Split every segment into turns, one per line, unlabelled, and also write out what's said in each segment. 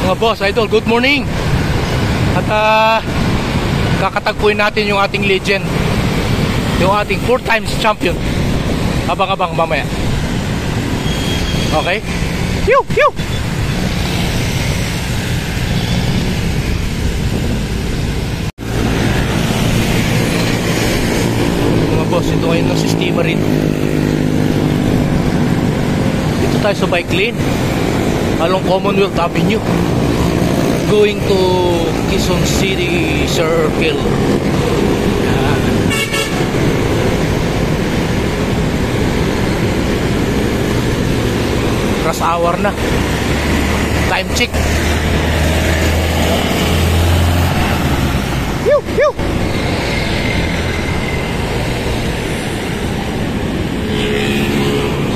Mga boss, idol, good morning. At kakatagpuin natin yung ating legend, yung ating 4 times champion. Abang-abang mamaya. Okay? Pew! Pew! Mga boss, ito ngayon ng sistema rin. Dito tayo sa bike lane along Commonwealth Avenue going to Quezon City Circle. Rush hour na. Time check. Pew! Pew!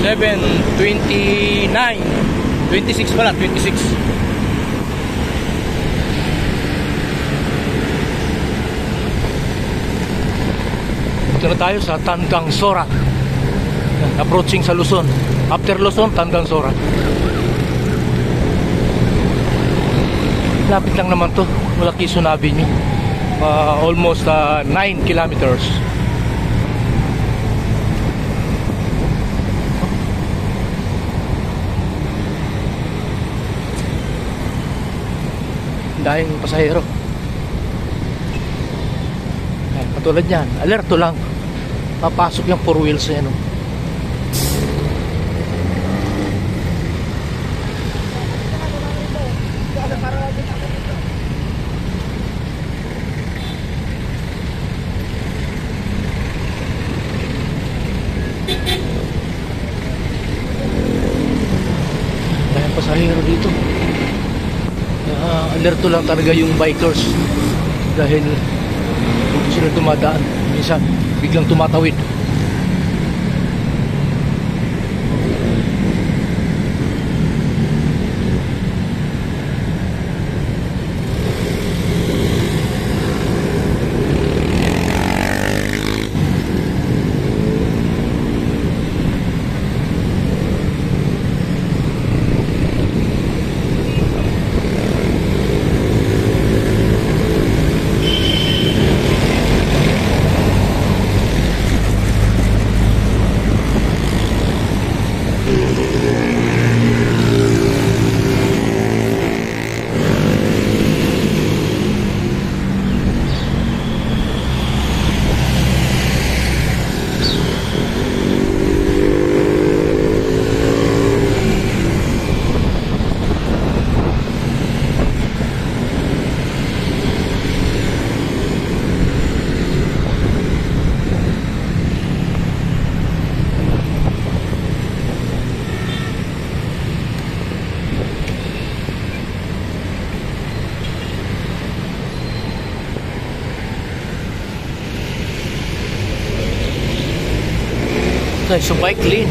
Seven 29 26 pala, 26. Ito na tayo sa Tandang Sora. Approaching sa Luzon. After Luzon, Tandang Sora. Lapit lang naman to. Mula Quezon Avenue. Almost 9 kilometers. Dahil pasahero. Katulad yan, alerto lang. Papasok yung 4 wheels yan. Dahil pasahero dito. Alerto lang talaga yung bikers dahil dito sila dumadaan, minsan biglang tumatawid. Tayo sa bike lane.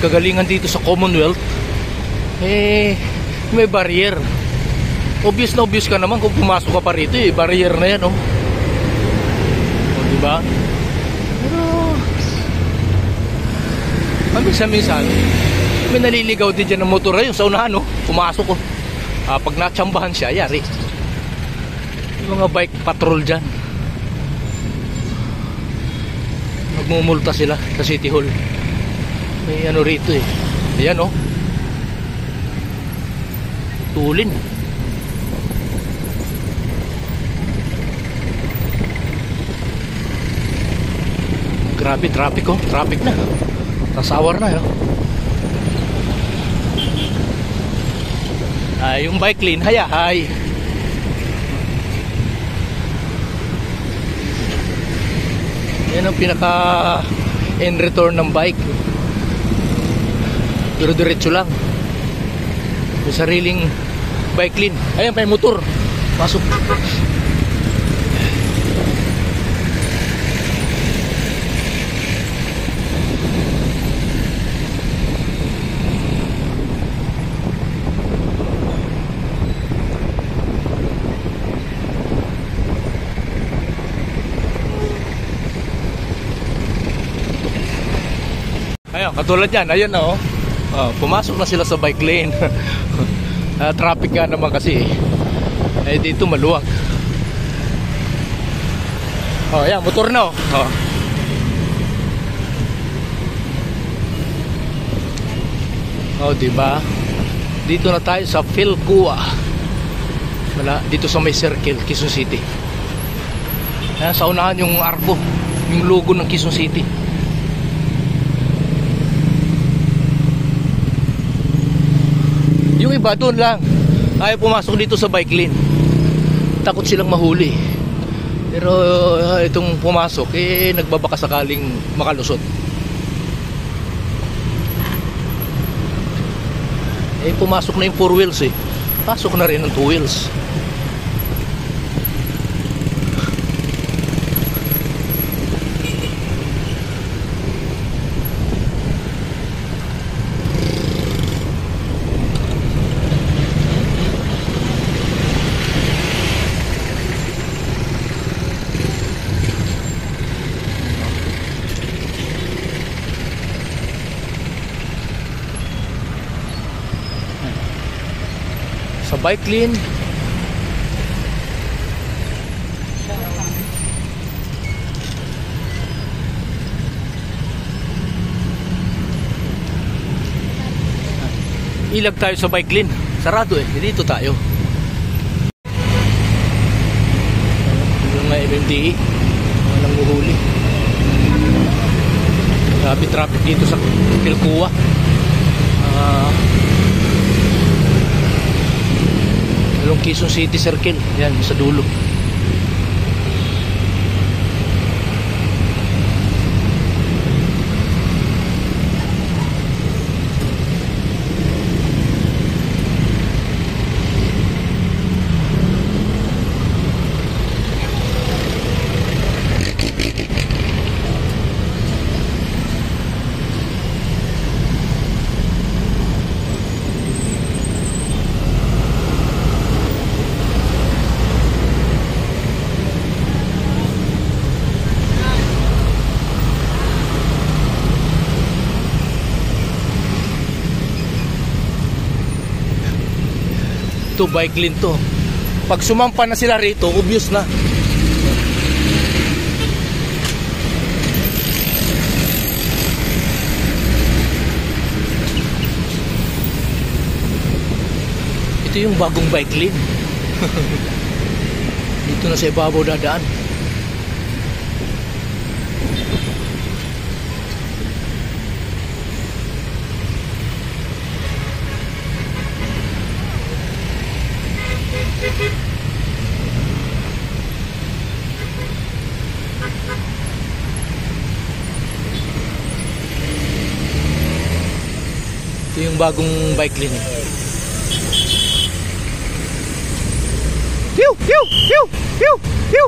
Kagalingan dito sa Commonwealth, may barrier. Obvious na obvious ka naman kung pumasok ka pa rito, barrier na yan, diba? Minsan-minsan may naliligaw din dyan ng motor yung sa unahan, pumasok ko. Pag natsambahan siya, yari. Yung mga bike patrol dyan, nagmumulta sila sa City Hall. May ano rito ayan tulin. Grabe, traffic traffic na. Tasawar na yung bike lane, hayahay. Yan ang pinaka end return ng bike. Diretso lang. May sariling bike lane. Ayan, may motor. Pasok. Ayan, katulad yan, ayan na oh. Pumasok na sila sa bike lane. Traffic nga naman kasi eh dito maluwag. Ayan, motor na oh. Diba? Dito na tayo sa Philcoa. Dito sa may circle, Quezon City. Ayan, sa unahan yung arko, yung logo ng Quezon City. Yung iba doon lang ayaw pumasok dito sa bike lane, takot silang mahuli. Pero itong pumasok nagbabaka sakaling makalusot. Pumasok na yung 4 wheels pasok na rin ang 2 wheels. Sa bike lane ilag tayo sa bike lane, sarado dito tayo. Yung mga MMDA walang uhuli. Grabe traffic dito sa Philcoa. Yung Quezon City Circle, yan sa dulo. Ito bike lane to. Pag sumampa na sila rito, obvious na. Ito yung bagong bike lane. Dito na sa ibabaw dadaan. Ito yung bagong bike lane. Pew! Pew! Pew! Pew! Pew!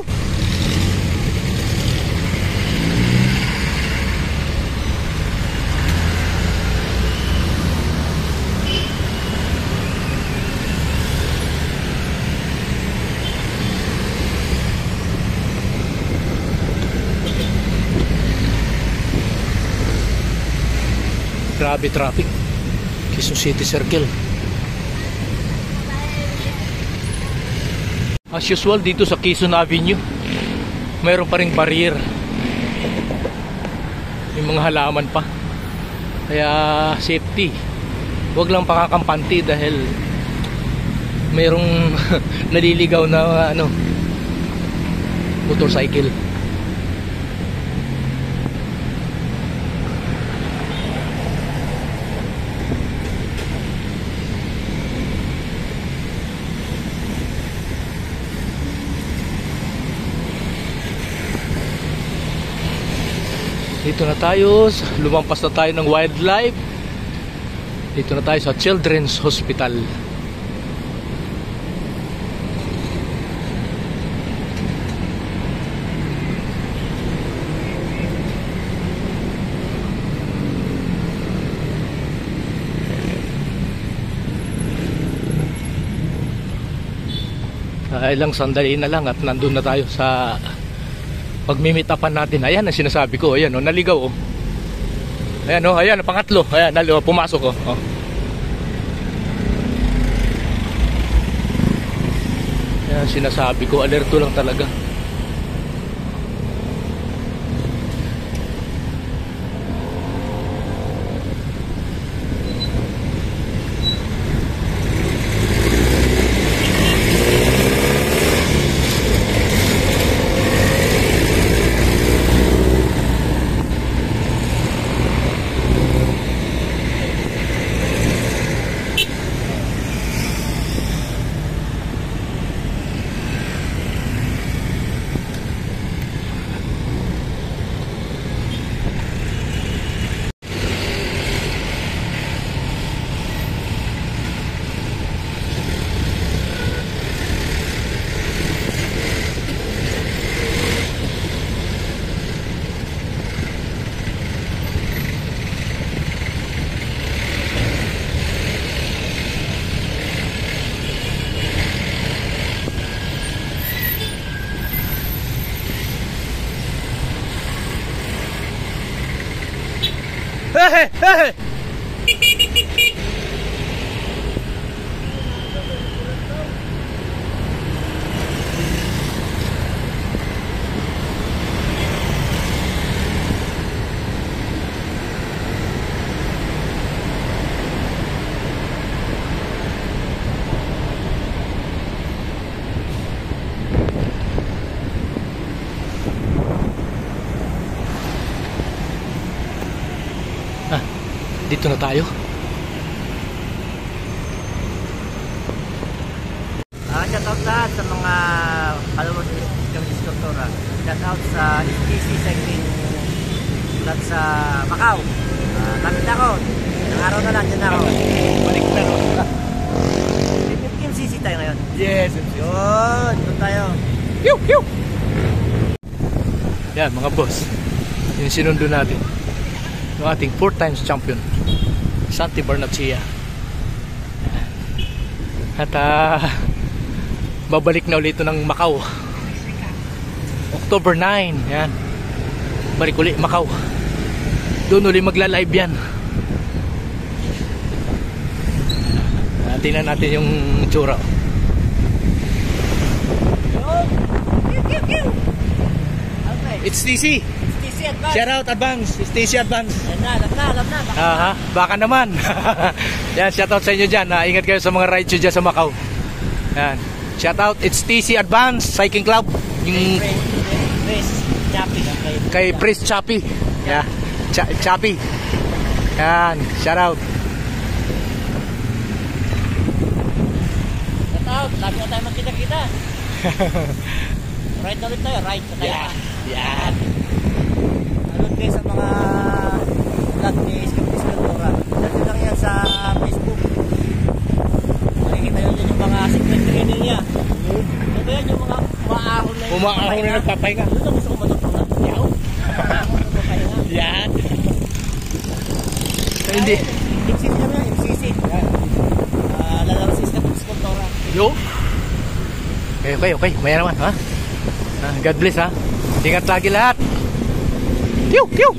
Grabe traffic. Quezon City Circle. As usual dito sa Quezon Avenue, mayroon pa ring barrier. May mga halaman pa. Kaya safety. Huwag lang pakakampante dahil mayroong naliligaw na motorcycle. Dito na tayo, lumampas na tayo ng wildlife. Dito na tayo sa Children's Hospital. Ilang sandali na lang at nandun na tayo sa pagmimitapan natin. Ayan ang sinasabi ko. Ayan naligaw Ayan oh, ayan, pangatlo. Ayan, pumasok oh. Oh. Ayan, sinasabi ko, alerto lang talaga. Hey, hey. Dito na tayo.
Shout out lahat sa mga followers ng instruktora. Shout out sa STC Cycling Club sa Macau. Lapit ako. Ilang araw na lang dyan ako.
Balik na no.
15cc tayo ngayon.
Yes.
Yun, doon tayo.
Pew, pew. Yan mga boss, yung sinundo natin, yung ating 4 times champion Santi Barnachea. At babalik na ulit ito ng Macau October 9. Yan, balik ulit Macau. Doon ulit magla-live yan. Tingnan natin yung tsura. It's TC.
Advance.
Shout out advance. It's TC advance.
Alam na.
Aha, baka naman. Yan, shout out sa inyo dyan. Ingat kayo sa mga rides dyan sa Macau. Yan. Shout out, it's TC Advance Cycling Club. Yung
Pres Chappy.
kay Pres Chappy. Yeah. Chappy. Yan, shout out.
Shout out, lagi na tayo magkita-kita. Ride na ulit tayo, ride na tayo.
Yan.
Ano guys sa mga vlog ni Instruktora. Dito lang yan sa Facebook. Makikita nyo dyan yung mga secret training niya. Ito yan yung mga umaahon na yung
Umaahon na nagpapahinga.
Ito na gusto ko matutunan. Yaw. Umaahon na nagpapahinga.
Yan. Hindi.
MCC naman yan, MCC. Lalaro si Instruktora.
Yo. Okay. Maya naman, ha? God bless, ha? Ingat lagi lahat. Pew!